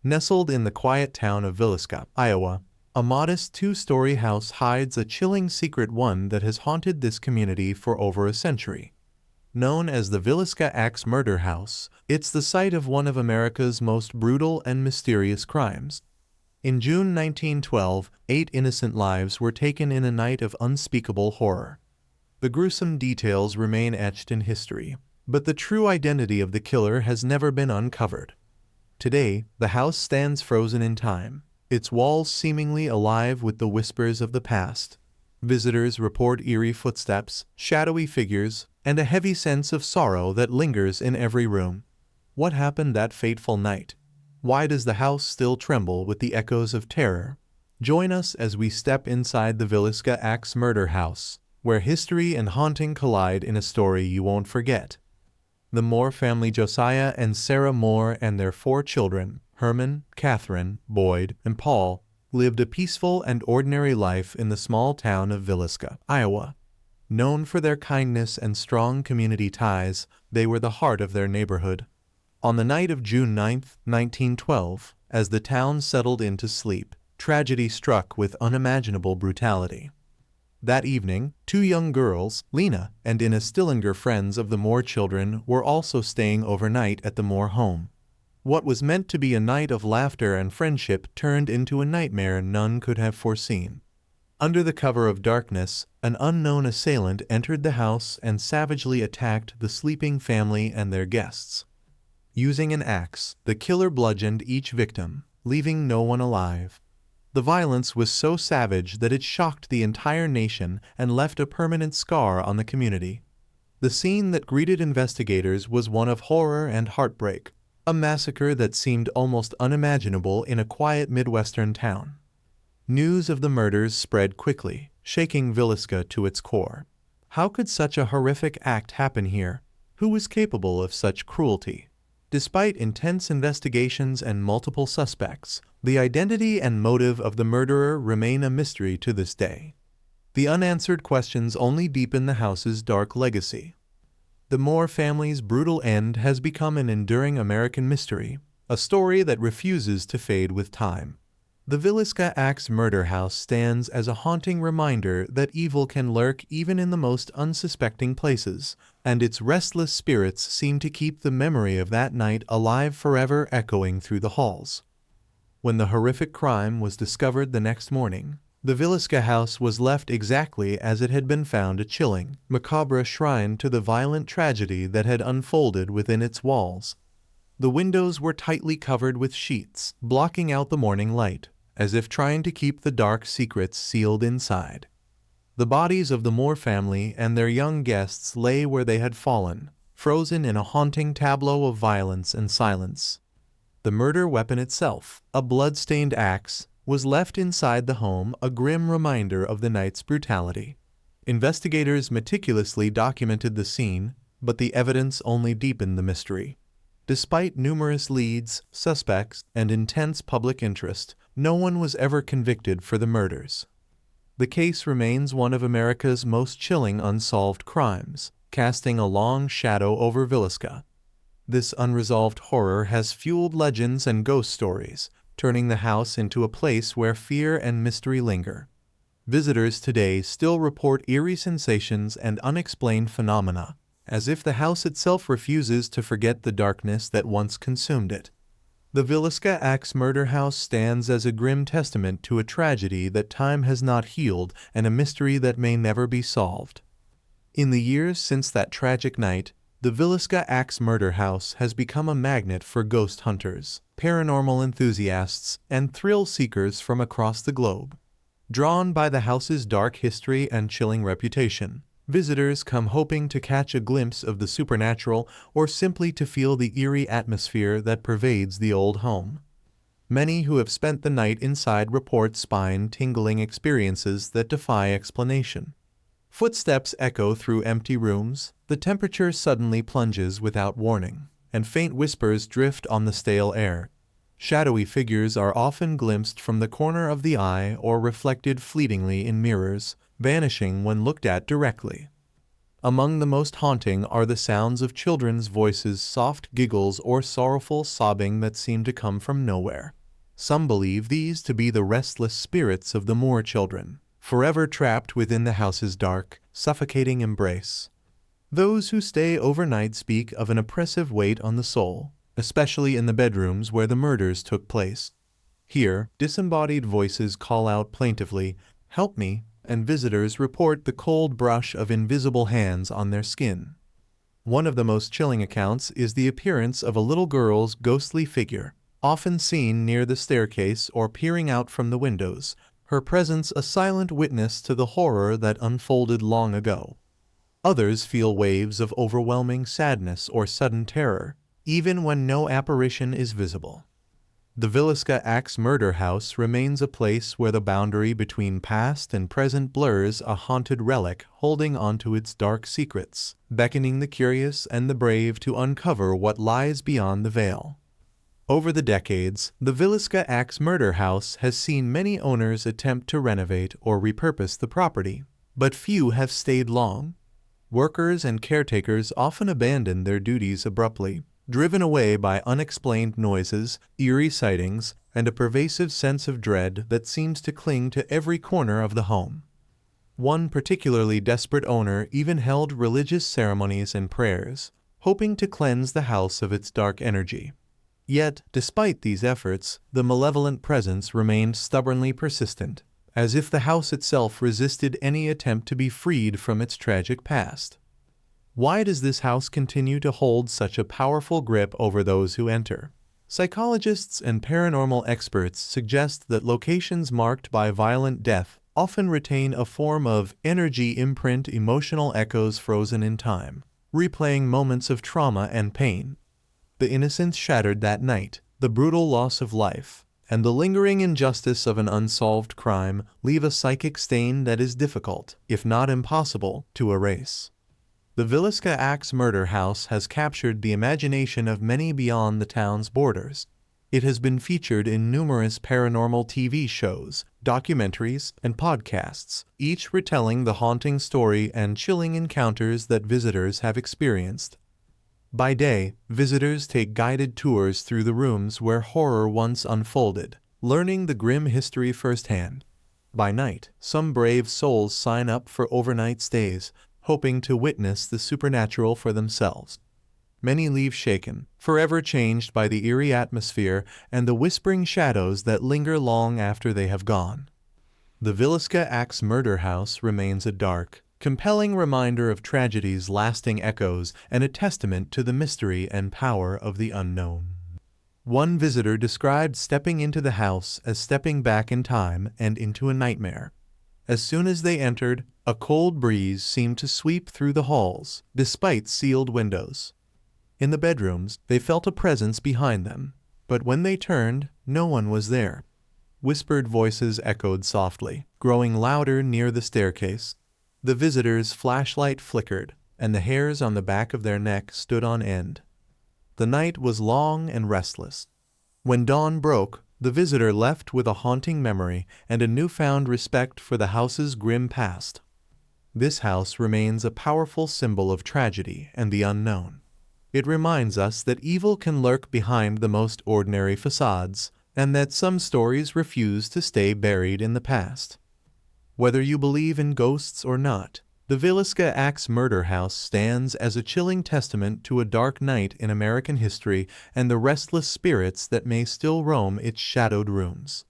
Nestled in the quiet town of Villisca, Iowa, a modest two-story house hides a chilling secret, one that has haunted this community for over a century. Known as the Villisca Axe Murder House, it's the site of one of America's most brutal and mysterious crimes. In June 1912, 8 innocent lives were taken in a night of unspeakable horror. The gruesome details remain etched in history, but the true identity of the killer has never been uncovered. Today, the house stands frozen in time, its walls seemingly alive with the whispers of the past. Visitors report eerie footsteps, shadowy figures, and a heavy sense of sorrow that lingers in every room. What happened that fateful night? Why does the house still tremble with the echoes of terror? Join us as we step inside the Villisca Axe Murder House, where history and haunting collide in a story you won't forget. The Moore family, Josiah and Sarah Moore, and their 4 children, Herman, Catherine, Boyd, and Paul, lived a peaceful and ordinary life in the small town of Villisca, Iowa. Known for their kindness and strong community ties, they were the heart of their neighborhood. On the night of June 9, 1912, as the town settled into sleep, tragedy struck with unimaginable brutality. That evening, 2 young girls, Lena and Ina Stillinger, friends of the Moore children, were also staying overnight at the Moore home. What was meant to be a night of laughter and friendship turned into a nightmare none could have foreseen. Under the cover of darkness, an unknown assailant entered the house and savagely attacked the sleeping family and their guests. Using an axe, the killer bludgeoned each victim, leaving no one alive. The violence was so savage that it shocked the entire nation and left a permanent scar on the community. The scene that greeted investigators was one of horror and heartbreak, a massacre that seemed almost unimaginable in a quiet Midwestern town. News of the murders spread quickly, shaking Villisca to its core. How could such a horrific act happen here? Who was capable of such cruelty? Despite intense investigations and multiple suspects, the identity and motive of the murderer remain a mystery to this day. The unanswered questions only deepen the house's dark legacy. The Moore family's brutal end has become an enduring American mystery, a story that refuses to fade with time. The Villisca Axe Murder House stands as a haunting reminder that evil can lurk even in the most unsuspecting places, and its restless spirits seem to keep the memory of that night alive forever, echoing through the halls. When the horrific crime was discovered the next morning, the Villisca house was left exactly as it had been found, a chilling, macabre shrine to the violent tragedy that had unfolded within its walls. The windows were tightly covered with sheets, blocking out the morning light, as if trying to keep the dark secrets sealed inside. The bodies of the Moore family and their young guests lay where they had fallen, frozen in a haunting tableau of violence and silence. The murder weapon itself, a blood-stained axe, was left inside the home, a grim reminder of the night's brutality. Investigators meticulously documented the scene, but the evidence only deepened the mystery. Despite numerous leads, suspects, and intense public interest, no one was ever convicted for the murders. The case remains one of America's most chilling unsolved crimes, casting a long shadow over Villisca. This unresolved horror has fueled legends and ghost stories, turning the house into a place where fear and mystery linger. Visitors today still report eerie sensations and unexplained phenomena, as if the house itself refuses to forget the darkness that once consumed it. The Villisca Axe Murder House stands as a grim testament to a tragedy that time has not healed and a mystery that may never be solved. In the years since that tragic night, the Villisca Axe Murder House has become a magnet for ghost hunters, paranormal enthusiasts, and thrill seekers from across the globe. Drawn by the house's dark history and chilling reputation, visitors come hoping to catch a glimpse of the supernatural or simply to feel the eerie atmosphere that pervades the old home. Many who have spent the night inside report spine-tingling experiences that defy explanation. Footsteps echo through empty rooms, the temperature suddenly plunges without warning, and faint whispers drift on the stale air. Shadowy figures are often glimpsed from the corner of the eye or reflected fleetingly in mirrors, vanishing when looked at directly. Among the most haunting are the sounds of children's voices, soft giggles, or sorrowful sobbing that seem to come from nowhere. Some believe these to be the restless spirits of the Moore children, forever trapped within the house's dark, suffocating embrace. Those who stay overnight speak of an oppressive weight on the soul, especially in the bedrooms where the murders took place. Here, disembodied voices call out plaintively, "Help me," and visitors report the cold brush of invisible hands on their skin. One of the most chilling accounts is the appearance of a little girl's ghostly figure, often seen near the staircase or peering out from the windows, her presence a silent witness to the horror that unfolded long ago. Others feel waves of overwhelming sadness or sudden terror, even when no apparition is visible. The Villisca Axe Murder House remains a place where the boundary between past and present blurs, a haunted relic holding onto its dark secrets, beckoning the curious and the brave to uncover what lies beyond the veil. Over the decades, the Villisca Axe Murder House has seen many owners attempt to renovate or repurpose the property, but few have stayed long. Workers and caretakers often abandon their duties abruptly, driven away by unexplained noises, eerie sightings, and a pervasive sense of dread that seems to cling to every corner of the home. One particularly desperate owner even held religious ceremonies and prayers, hoping to cleanse the house of its dark energy. Yet, despite these efforts, the malevolent presence remained stubbornly persistent, as if the house itself resisted any attempt to be freed from its tragic past. Why does this house continue to hold such a powerful grip over those who enter? Psychologists and paranormal experts suggest that locations marked by violent death often retain a form of energy imprint, emotional echoes frozen in time, replaying moments of trauma and pain. The innocence shattered that night, the brutal loss of life, and the lingering injustice of an unsolved crime leave a psychic stain that is difficult, if not impossible, to erase. The Villisca Axe Murder House has captured the imagination of many beyond the town's borders. It has been featured in numerous paranormal TV shows, documentaries, and podcasts, each retelling the haunting story and chilling encounters that visitors have experienced. By day, visitors take guided tours through the rooms where horror once unfolded, learning the grim history firsthand. By night, some brave souls sign up for overnight stays, hoping to witness the supernatural for themselves. Many leave shaken, forever changed by the eerie atmosphere and the whispering shadows that linger long after they have gone. The Villisca Axe Murder House remains a dark, compelling reminder of tragedy's lasting echoes and a testament to the mystery and power of the unknown. One visitor described stepping into the house as stepping back in time and into a nightmare. As soon as they entered, a cold breeze seemed to sweep through the halls, despite sealed windows. In the bedrooms, they felt a presence behind them, but when they turned, no one was there. Whispered voices echoed softly, growing louder near the staircase. The visitor's flashlight flickered, and the hairs on the back of their neck stood on end. The night was long and restless. When dawn broke, the visitor left with a haunting memory and a newfound respect for the house's grim past. This house remains a powerful symbol of tragedy and the unknown. It reminds us that evil can lurk behind the most ordinary facades, and that some stories refuse to stay buried in the past. Whether you believe in ghosts or not, the Villisca Axe Murder House stands as a chilling testament to a dark night in American history and the restless spirits that may still roam its shadowed rooms.